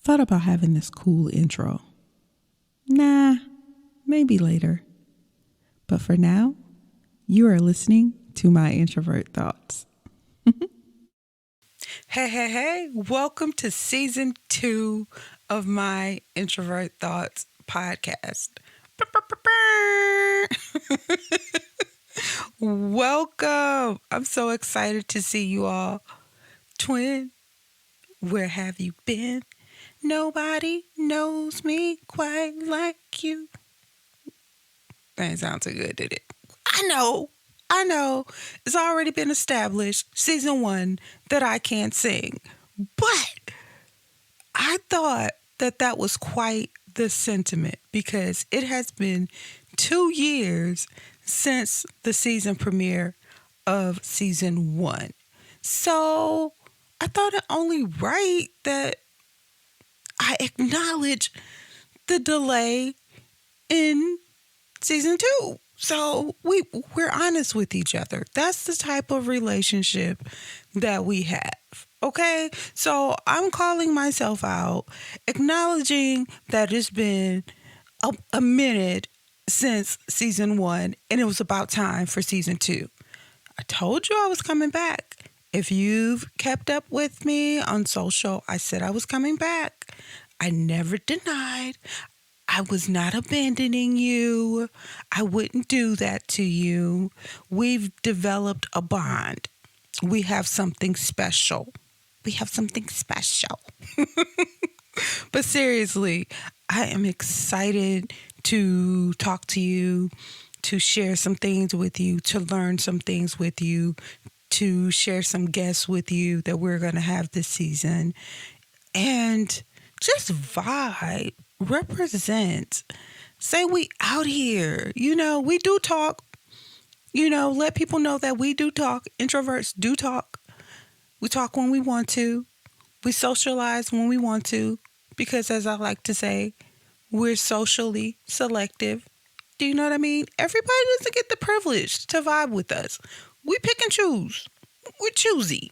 thought about having this cool intro. Nah, maybe later. But for now, you are listening to My Introvert Thoughts. Hey, welcome to season 2 of My Introvert Thoughts podcast. Welcome. I'm so excited to see you all. Twin, where have you been? Nobody knows me quite like you. That didn't sound too good, did it? I know. It's already been established, season 1, that I can't sing. But I thought that was quite the sentiment because it has been 2 years since the season premiere of season 1. So I thought it only right that I acknowledge the delay in season 2. So we're honest with each other. That's the type of relationship that we have. Okay? So I'm calling myself out, acknowledging that it's been a minute since season 1 and it was about time for season 2. I told you I was coming back. If you've kept up with me on social, I said I was coming back. I never denied. I was not abandoning you. I wouldn't do that to you. We've developed a bond. We have something special. But seriously, I am excited to talk to you, to share some things with you, to learn some things with you, to share some guests with you that we're going to have this season. And just vibe, represent, say we out here. We do talk. Let people know that we do talk. Introverts do talk. We talk when we want to. We socialize when we want to. Because as I like to say, we're socially selective. Do you know what I mean? Everybody doesn't get the privilege to vibe with us. We pick and choose. We're choosy.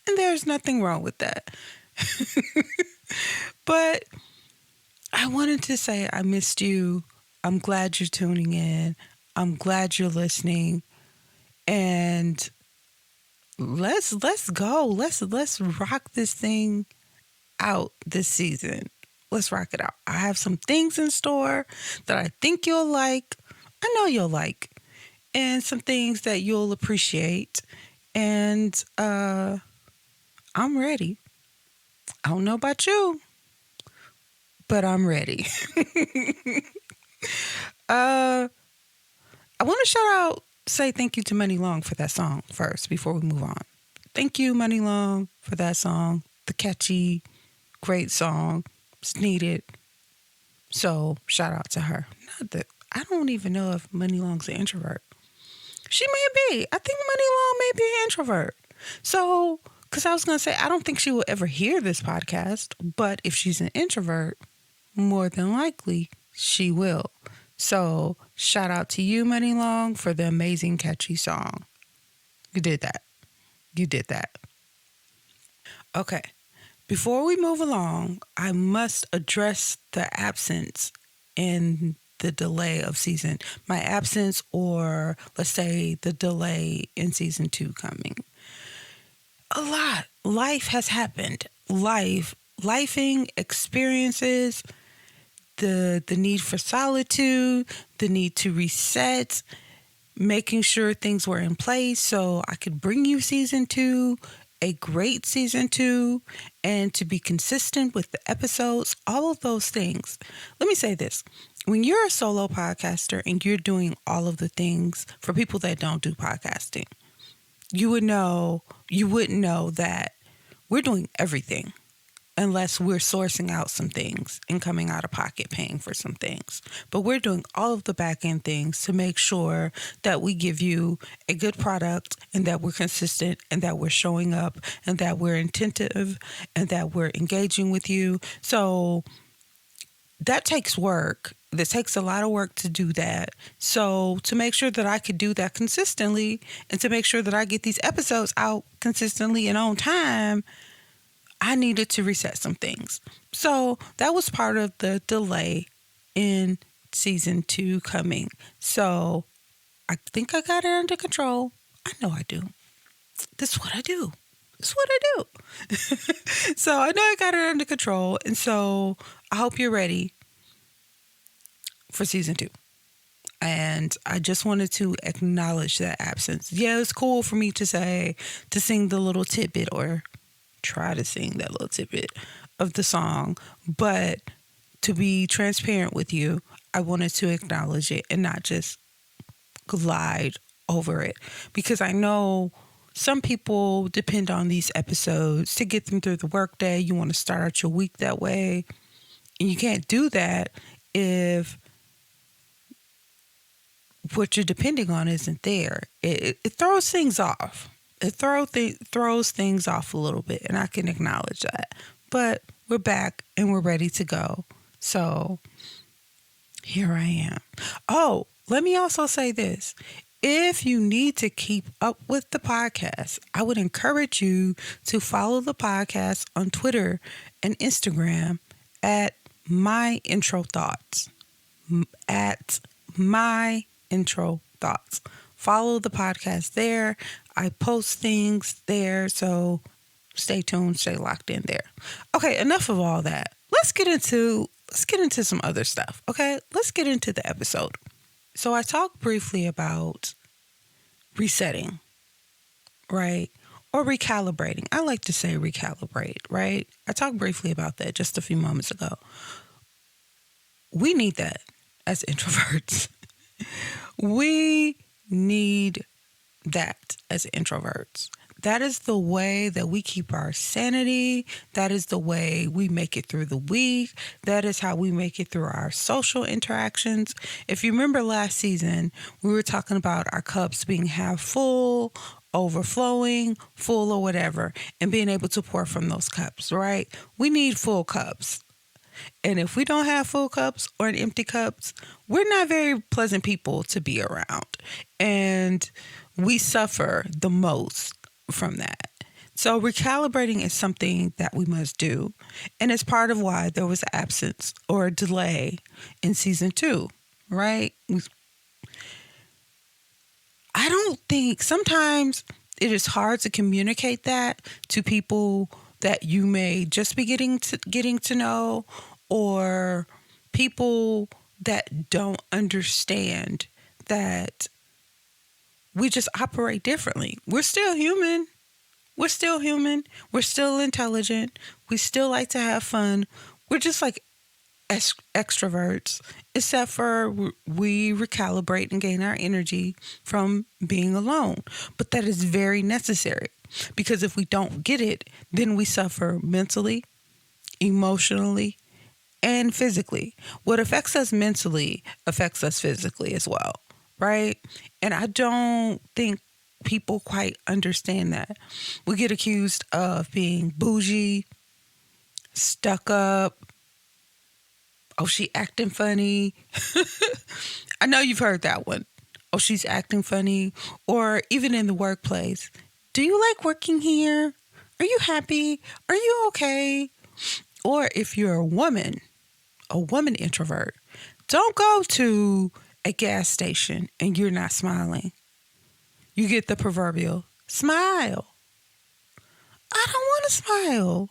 And there's nothing wrong with that. But I wanted to say I missed you. I'm glad you're tuning in. I'm glad you're listening. And let's go. Let's rock this thing out this season. Let's rock it out. I have some things in store that I think you'll like. I know you'll like. And some things that you'll appreciate. And I'm ready. I don't know about you, but I'm ready. I want to say thank you to Money Long for that song first before we move on. Thank you, Money Long, for that song. The catchy, great song. It's needed. So shout out to her. I don't even know if Money Long's an introvert. She may be. I think Money Long may be an introvert. So, because I was going to say, I don't think she will ever hear this podcast, but if she's an introvert, more than likely she will. So shout out to you, Money Long, for the amazing catchy song. You did that. Okay. Before we move along, I must address the absence and the delay of season. My absence, or let's say the delay in season 2 coming. A lot. Life has happened. Lifing experiences, the need for solitude, the need to reset, making sure things were in place so I could bring you season 2, a great season 2, and to be consistent with the episodes, all of those things. Let me say this. When you're a solo podcaster and you're doing all of the things for people that don't do podcasting, you wouldn't know that we're doing everything unless we're sourcing out some things and coming out of pocket paying for some things. But we're doing all of the back end things to make sure that we give you a good product and that we're consistent and that we're showing up and that we're attentive and that we're engaging with you. So that takes work. It takes a lot of work to do that. So to make sure that I could do that consistently and to make sure that I get these episodes out consistently and on time, I needed to reset some things. So that was part of the delay in season 2 coming. So I think I got it under control. I know I do. This is what I do. This is what I do. So I know I got it under control. And so I hope you're ready for season 2. And I just wanted to acknowledge that absence. Yeah, it's cool for me to sing the little tidbit or try to sing that little tidbit of the song. But to be transparent with you, I wanted to acknowledge it and not just glide over it. Because I know some people depend on these episodes to get them through the workday. You want to start out your week that way. And you can't do that if what you're depending on isn't there. It throws things off. It throws things off a little bit, and I can acknowledge that. But we're back and we're ready to go. So here I am. Oh, let me also say this. If you need to keep up with the podcast, I would encourage you to follow the podcast on Twitter and Instagram at My Intro Thoughts. At My Intro Thoughts. Follow the podcast there. I post things there, so stay tuned, stay locked in there. Okay, enough of all that. Let's get into some other stuff. Okay, let's get into the episode. So I talked briefly about resetting, right? Or recalibrating. I like to say recalibrate, right? I talked briefly about that just a few moments ago. We need that as introverts. We need that as introverts. That is the way that we keep our sanity. That is the way we make it through the week. That is how we make it through our social interactions. If you remember last season, we were talking about our cups being half full, overflowing, full or whatever, and being able to pour from those cups, right? We need full cups. And if we don't have full cups or empty cups, we're not very pleasant people to be around. And we suffer the most from that. So recalibrating is something that we must do. And it's part of why there was absence or a delay in season 2, right? I don't think sometimes it is hard to communicate that to people that you may just be getting to know, or people that don't understand that we just operate differently. We're still human. We're still human. We're still intelligent. We still like to have fun. We're just like extroverts, except for we recalibrate and gain our energy from being alone. But that is very necessary, because if we don't get it, then we suffer mentally, emotionally, and physically. What affects us mentally affects us physically as well, right? And I don't think people quite understand that. We get accused of being bougie, stuck up. Oh, she acting funny. I know you've heard that one. Oh, she's acting funny. Or even in the workplace. Do you like working here? Are you happy? Are you okay? Or if you're a woman introvert, don't go to a gas station and you're not smiling. You get the proverbial smile. I don't want to smile,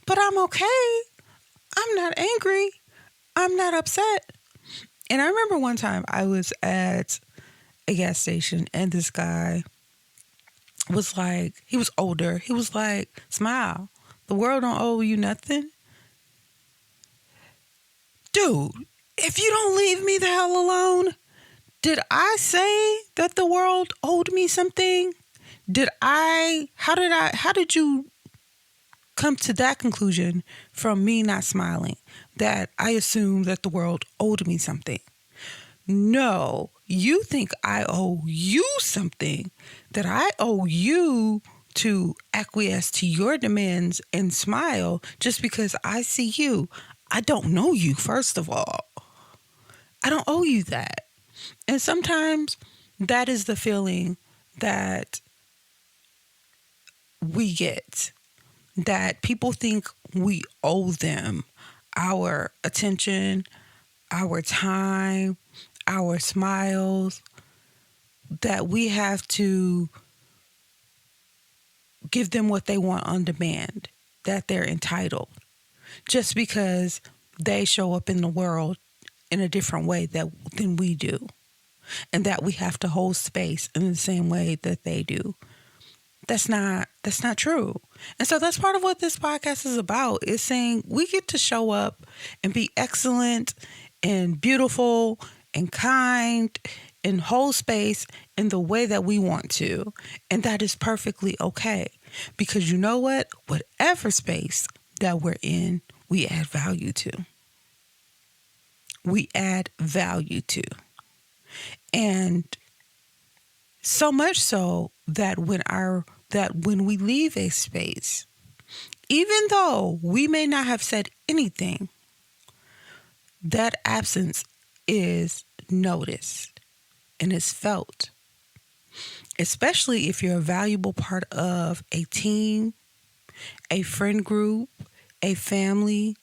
but I'm okay. I'm not angry. I'm not upset. And I remember one time I was at a gas station and this guy was like, he was older. He was like, smile. The world don't owe you nothing. Dude, if you don't leave me the hell alone, did I say that the world owed me something? How did you come to that conclusion from me not smiling, that I assumed that the world owed me something? No, you think I owe you something, that I owe you to acquiesce to your demands and smile just because I see you. I don't know you, first of all. I don't owe you that. And sometimes that is the feeling that we get. that people think we owe them our attention, our time, our smiles, that we have to give them what they want on demand, that they're entitled just because they show up in the world in a different way than we do, and that we have to hold space in the same way that they do. That's not true. And so that's part of what this podcast is about, is saying we get to show up and be excellent and beautiful and kind and hold space in the way that we want to. And that is perfectly okay. Because you know what? Whatever space that we're in, we add value to. We add value to. And so much so that when we leave a space, even though we may not have said anything, that absence is noticed and is felt. Especially if you're a valuable part of a team, a friend group, a family,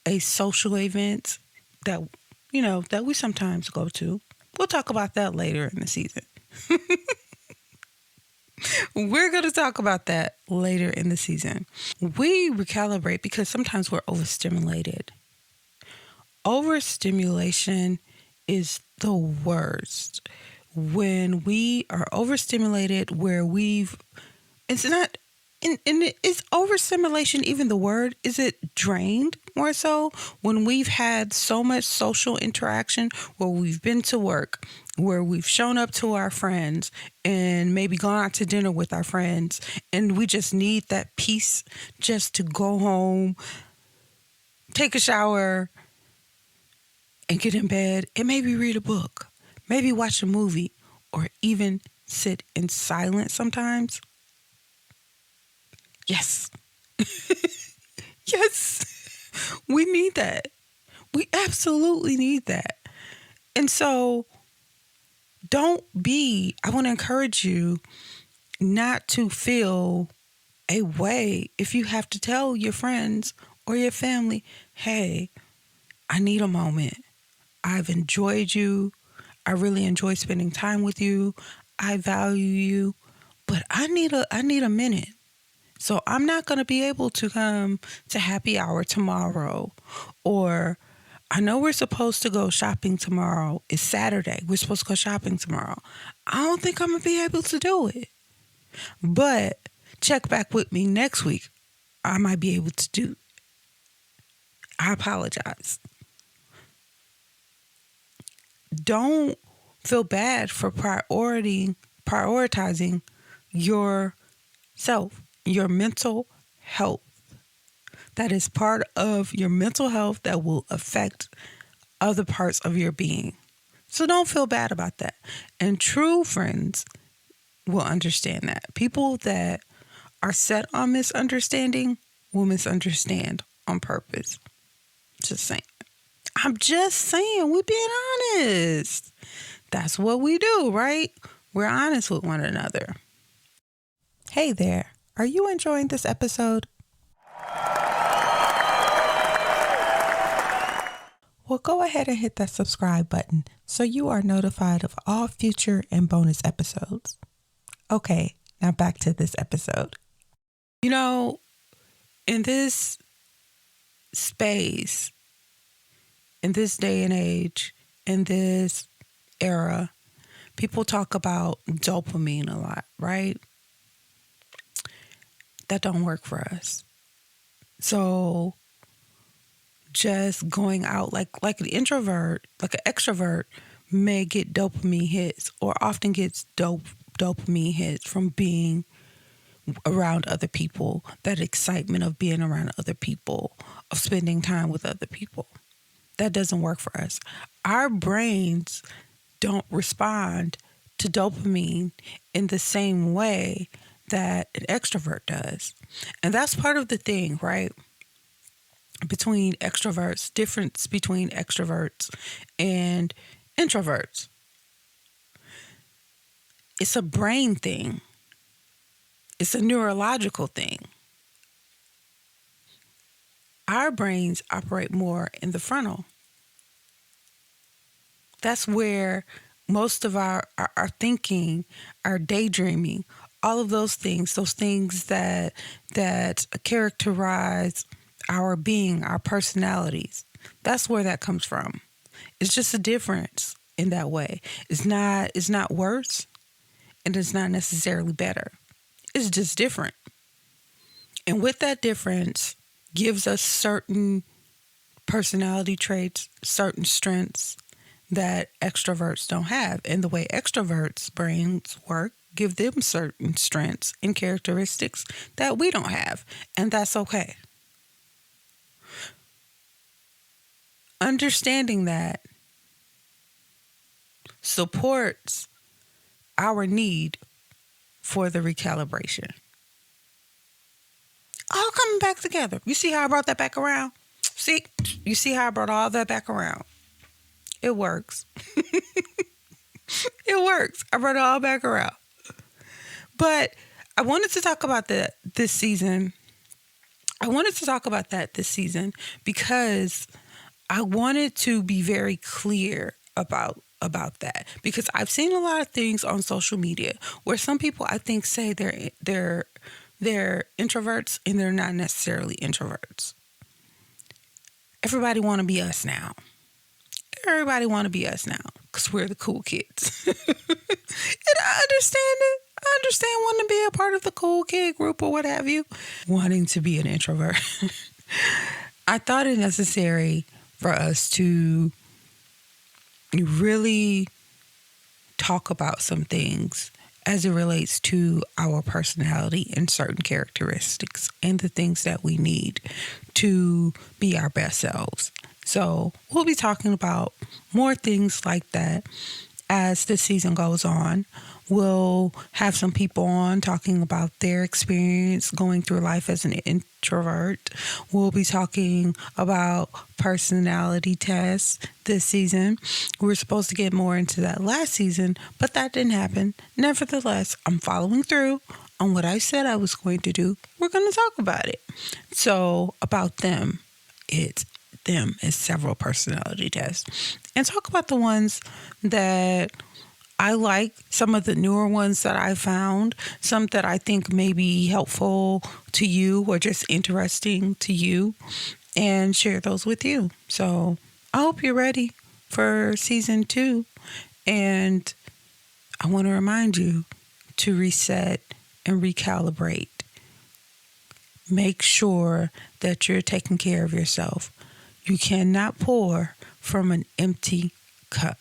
a social event that we sometimes go to. We'll talk about that later in the season. We're going to talk about that later in the season. We recalibrate because sometimes we're overstimulated. Overstimulation is the worst. When we are overstimulated, is overstimulation even the word? Is it drained more so? When we've had so much social interaction, where we've been to work, where we've shown up to our friends and maybe gone out to dinner with our friends, and we just need that peace just to go home, take a shower, and get in bed and maybe read a book, maybe watch a movie, or even sit in silence sometimes. Yes. Yes. We need that. We absolutely need that. And so I want to encourage you not to feel a way if you have to tell your friends or your family, hey, I need a moment. I've enjoyed you. I really enjoy spending time with you. I value you, but I need a minute. So I'm not going to be able to come to happy hour tomorrow. Or I know we're supposed to go shopping tomorrow. It's Saturday. We're supposed to go shopping tomorrow. I don't think I'm going to be able to do it. But check back with me next week. I might be able to do it. I apologize. Don't feel bad for prioritizing yourself, your mental health. That is part of your mental health that will affect other parts of your being. So don't feel bad about that. And true friends will understand that. People that are set on misunderstanding will misunderstand on purpose. Just saying. I'm just saying, we're being honest. That's what we do, right? We're honest with one another. Hey there. Are you enjoying this episode? Well, go ahead and hit that subscribe button so you are notified of all future and bonus episodes. Okay, now back to this episode. In this space, in this day and age, in this era, people talk about dopamine a lot, right? That don't work for us. So just going out like an introvert, like an extrovert may get dopamine hits, or often gets dopamine hits from being around other people, that excitement of being around other people, of spending time with other people. That doesn't work for us. Our brains don't respond to dopamine in the same way that an extrovert does. And that's part of the thing, right? Difference between extroverts and introverts. It's a brain thing. It's a neurological thing. our brains operate more in the frontal. That's where most of our thinking, our daydreaming, all of those things that characterize our being, our personalities, that's where that comes from. It's just a difference in that way. It's not worse, and it's not necessarily better. It's just different. And with that difference gives us certain personality traits, certain strengths that extroverts don't have. And the way extroverts' brains work give them certain strengths and characteristics that we don't have. And that's okay. Understanding that supports our need for the recalibration. All coming back together. You see how I brought that back around? See? You see how I brought all that back around? It works. It works. I brought it all back around. But I wanted to talk about that this season. Because I wanted to be very clear about that, because I've seen a lot of things on social media where some people, I think, say they're introverts and they're not necessarily introverts. Everybody want to be us now. Everybody want to be us now because we're the cool kids. And I understand it. I understand wanting to be a part of the cool kid group or what have you. Wanting to be an introvert. I thought it necessary for us to really talk about some things as it relates to our personality and certain characteristics and the things that we need to be our best selves. So we'll be talking about more things like that as the season goes on. We'll have some people on talking about their experience going through life as an introvert. We'll be talking about personality tests this season. We were supposed to get more into that last season, but that didn't happen. Nevertheless, I'm following through on what I said I was going to do. We're going to talk about it. So about them, it's several personality tests, and talk about the ones that I like, some of the newer ones that I found, some that I think may be helpful to you or just interesting to you, and share those with you. So I hope you're ready for season 2. And I want to remind you to reset and recalibrate. Make sure that you're taking care of yourself. You cannot pour from an empty cup.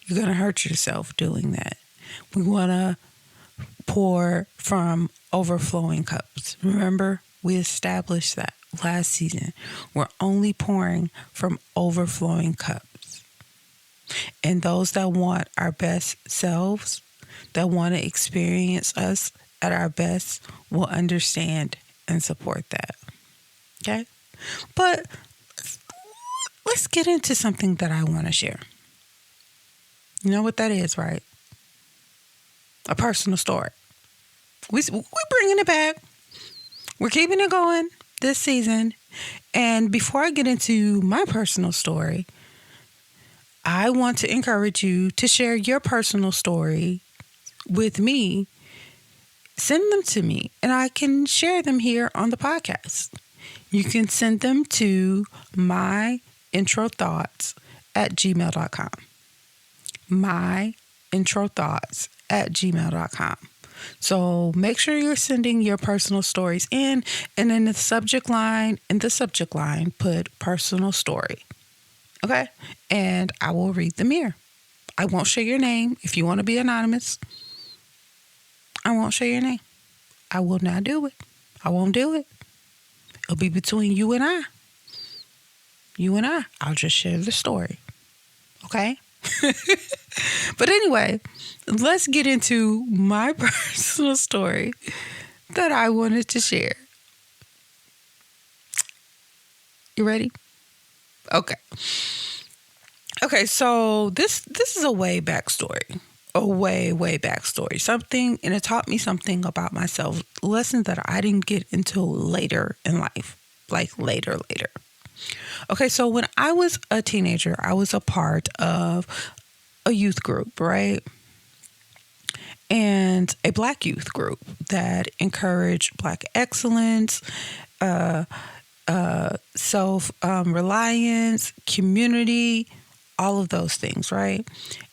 You're going to hurt yourself doing that. We want to pour from overflowing cups. Remember, we established that last season. We're only pouring from overflowing cups. And those that want our best selves, that want to experience us at our best, will understand and support that. Okay? But let's get into something that I want to share. You know what that is, right? A personal story. We're bringing it back. We're keeping it going this season. And before I get into my personal story, I want to encourage you to share your personal story with me. Send them to me, and I can share them here on the podcast. You can send them to myintrothoughts@gmail.com. myintrothoughts@gmail.com. So make sure you're sending your personal stories in, and in the subject line, put personal story. Okay? And I will read them here. I won't share your name. If you want to be anonymous, I won't share your name. I will not do it. I won't do it. It'll be between you and I. You and I. I'll just share the story. Okay? But anyway, let's get into my personal story that I wanted to share. You ready? Okay. Okay, so this is a way backstory. A way backstory. Something, and it taught me something about myself. A lesson that I didn't get until later in life. like later. Okay, so when I was a teenager, I was a part of a youth group, right? And a Black youth group that encouraged Black excellence, self-reliance, community, all of those things, right?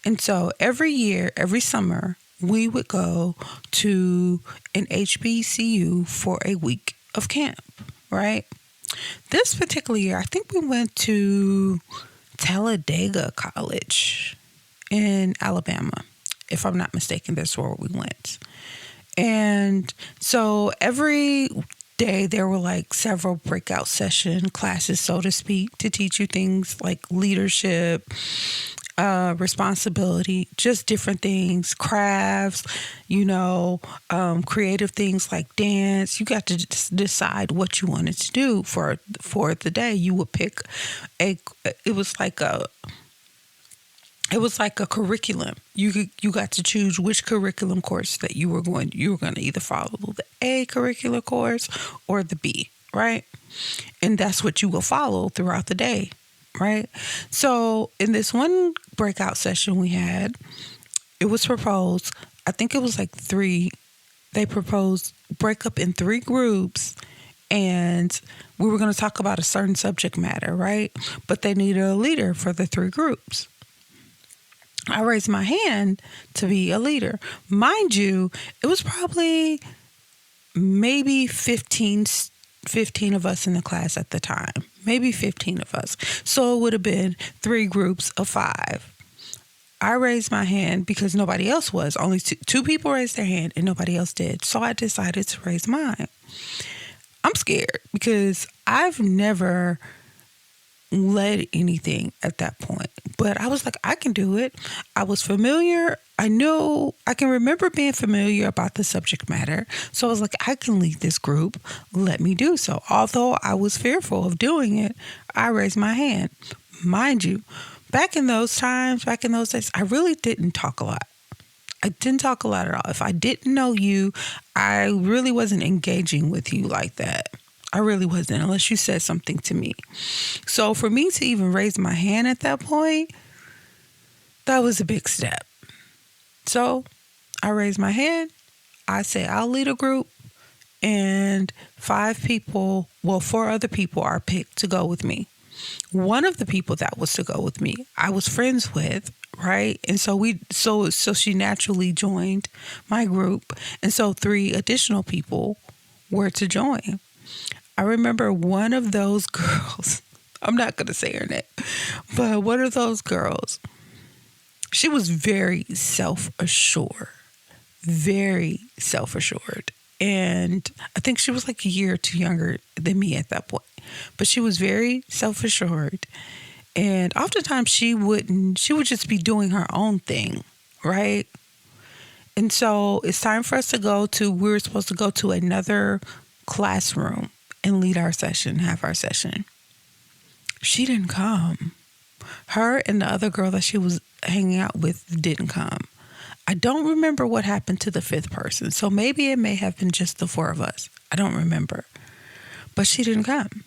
And so every year, every summer, we would go to an HBCU for a week of camp, right? This particular year, I think we went to Talladega College in Alabama. If I'm not mistaken, that's where we went. And so every day there were like several breakout session classes, so to speak, to teach you things like leadership, responsibility, just different things, crafts, creative things like dance. You got to decide what you wanted to do for the day. You would pick it was like a curriculum. You got to choose which curriculum course that you were going to either follow the A curricular course or the B, right? And that's what you will follow throughout the day, right? So in this one breakout session we had, it was proposed, I think it was like they proposed break up in 3 groups, and we were going to talk about a certain subject matter, right? But they needed a leader for the 3 groups. I raised my hand to be a leader. Mind you, it was probably maybe 15 of us in the class at the time. Maybe 15 of us. So it would have been 3 groups of 5. I raised my hand because nobody else was. Only 2 people raised their hand and nobody else did. So I decided to raise mine. I'm scared because I've never led anything at that point, but I was like, I can do it. I was familiar. I can remember being familiar about the subject matter. So I was like, I can lead this group. Let me do so. Although I was fearful of doing it, I raised my hand. Mind you, back in those days, I really didn't talk a lot. I didn't talk a lot at all. If I didn't know you, I really wasn't engaging with you like that. I really wasn't, unless you said something to me. So for me to even raise my hand at that point, that was a big step. So I raised my hand. I said, I'll lead a group, and 4 other people are picked to go with me. One of the people that was to go with me, I was friends with, right? And so she naturally joined my group. And so 3 additional people were to join. I remember one of those girls, I'm not going to say her name, but one of those girls, she was very self-assured. And I think she was like a year or 2 younger than me at that point. But she was very self-assured. And oftentimes she would just be doing her own thing, right? And so it's time for us we were supposed to go to another classroom and lead our session, have our session. She didn't come. Her and the other girl that she was hanging out with didn't come. I don't remember what happened to the 5th person. So maybe it may have been just the 4 of us. I don't remember. But she didn't come.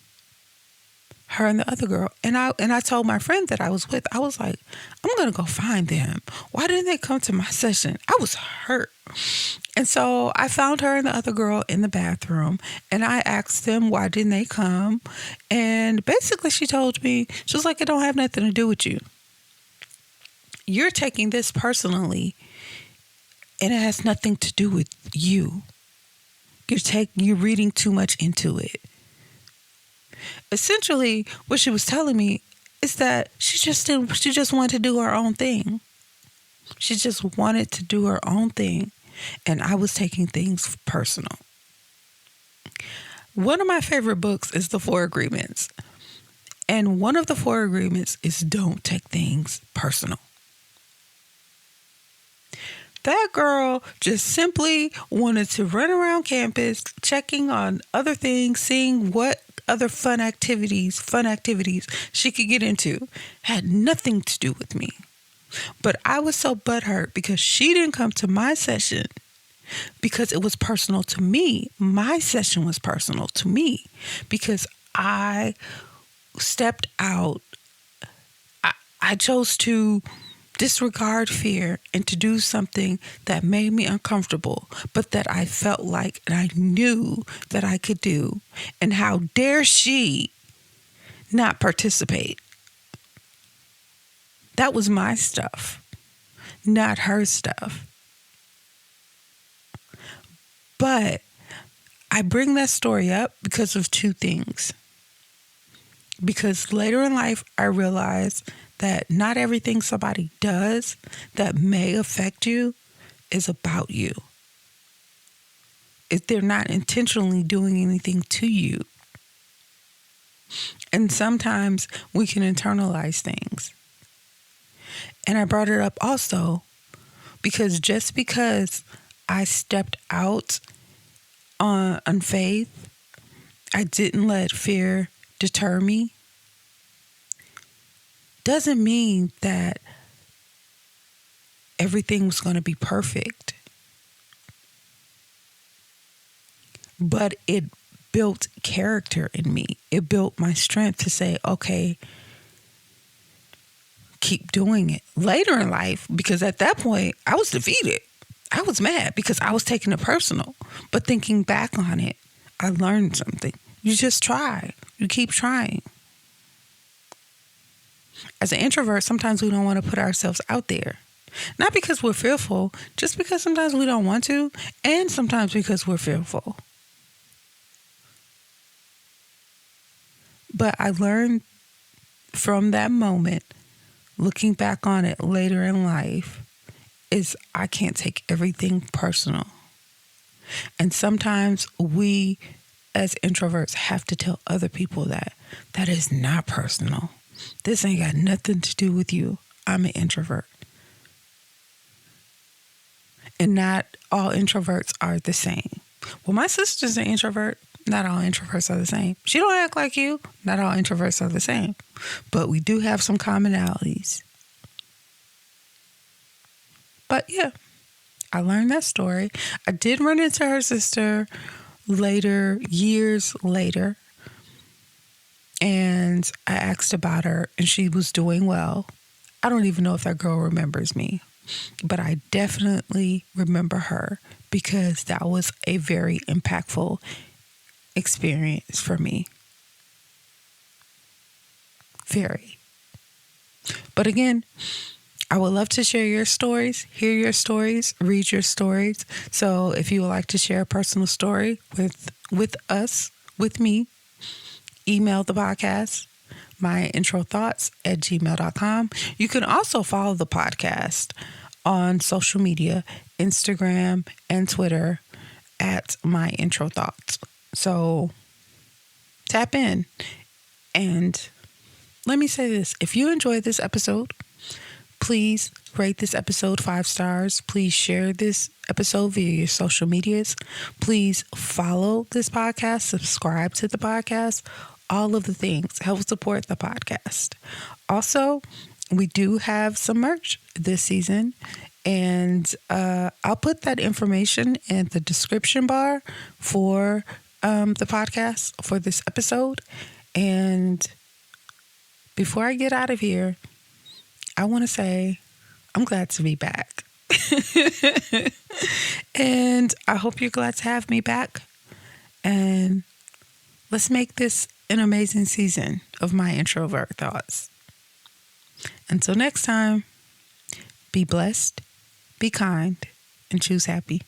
Her and the other girl. And I told my friend that I was with, I was like, I'm going to go find them. Why didn't they come to my session? I was hurt. And so I found her and the other girl in the bathroom, and I asked them, why didn't they come? And basically she told me, she was like, it don't have nothing to do with you. You're taking this personally, and it has nothing to do with you. You're reading too much into it. Essentially, what she was telling me is that she just wanted to do her own thing. She just wanted to do her own thing, and I was taking things personal. One of my favorite books is The 4 Agreements, and one of the 4 agreements is don't take things personal. That girl just simply wanted to run around campus, checking on other things, seeing what other fun activities she could get into. Had nothing to do with me. But I was so butthurt because she didn't come to my session because it was personal to me. My session was personal to me because I stepped out. I chose to disregard fear and to do something that made me uncomfortable, but that I felt like and I knew that I could do. And how dare she not participate? That was my stuff, not her stuff. But I bring that story up because of two things. Because later in life, I realized that not everything somebody does that may affect you is about you. If they're not intentionally doing anything to you. And sometimes we can internalize things. And I brought it up also because just because I stepped out on faith, I didn't let fear deter me, doesn't mean that everything was going to be perfect. But it built character in me. It built my strength to say, okay, keep doing it. Later in life, because at that point, I was defeated. I was mad because I was taking it personal. But thinking back on it, I learned something. You just try. You keep trying. As an introvert, sometimes we don't want to put ourselves out there. Not because we're fearful, just because sometimes we don't want to, and sometimes because we're fearful. But I learned from that moment, looking back on it later in life, is I can't take everything personal. And sometimes we, as introverts, have to tell other people that is not personal. This ain't got nothing to do with you. I'm an introvert. And not all introverts are the same. Well, my sister's an introvert. Not all introverts are the same. She don't act like you. Not all introverts are the same. But we do have some commonalities. But yeah, I learned that story. I did run into her sister later, years later. And I asked about her and she was doing well. I don't even know if that girl remembers me. But I definitely remember her because that was a very impactful experience for me. Very. But again, I would love to share your stories, hear your stories, read your stories. So if you would like to share a personal story with us, with me, email the podcast, myintrothoughts@gmail.com. You can also follow the podcast on social media, Instagram and Twitter at My Intro Thoughts. So tap in. And let me say this. If you enjoyed this episode, please rate this episode 5 stars. Please share this episode via your social medias. Please follow this podcast, subscribe to the podcast, all of the things. Help support the podcast. Also, we do have some merch this season, and I'll put that information in the description bar for the podcast for this episode. And before I get out of here, I want to say I'm glad to be back. And I hope you're glad to have me back. And let's make this an amazing season of My Introvert Thoughts. Until next time, be blessed, be kind, and choose happy.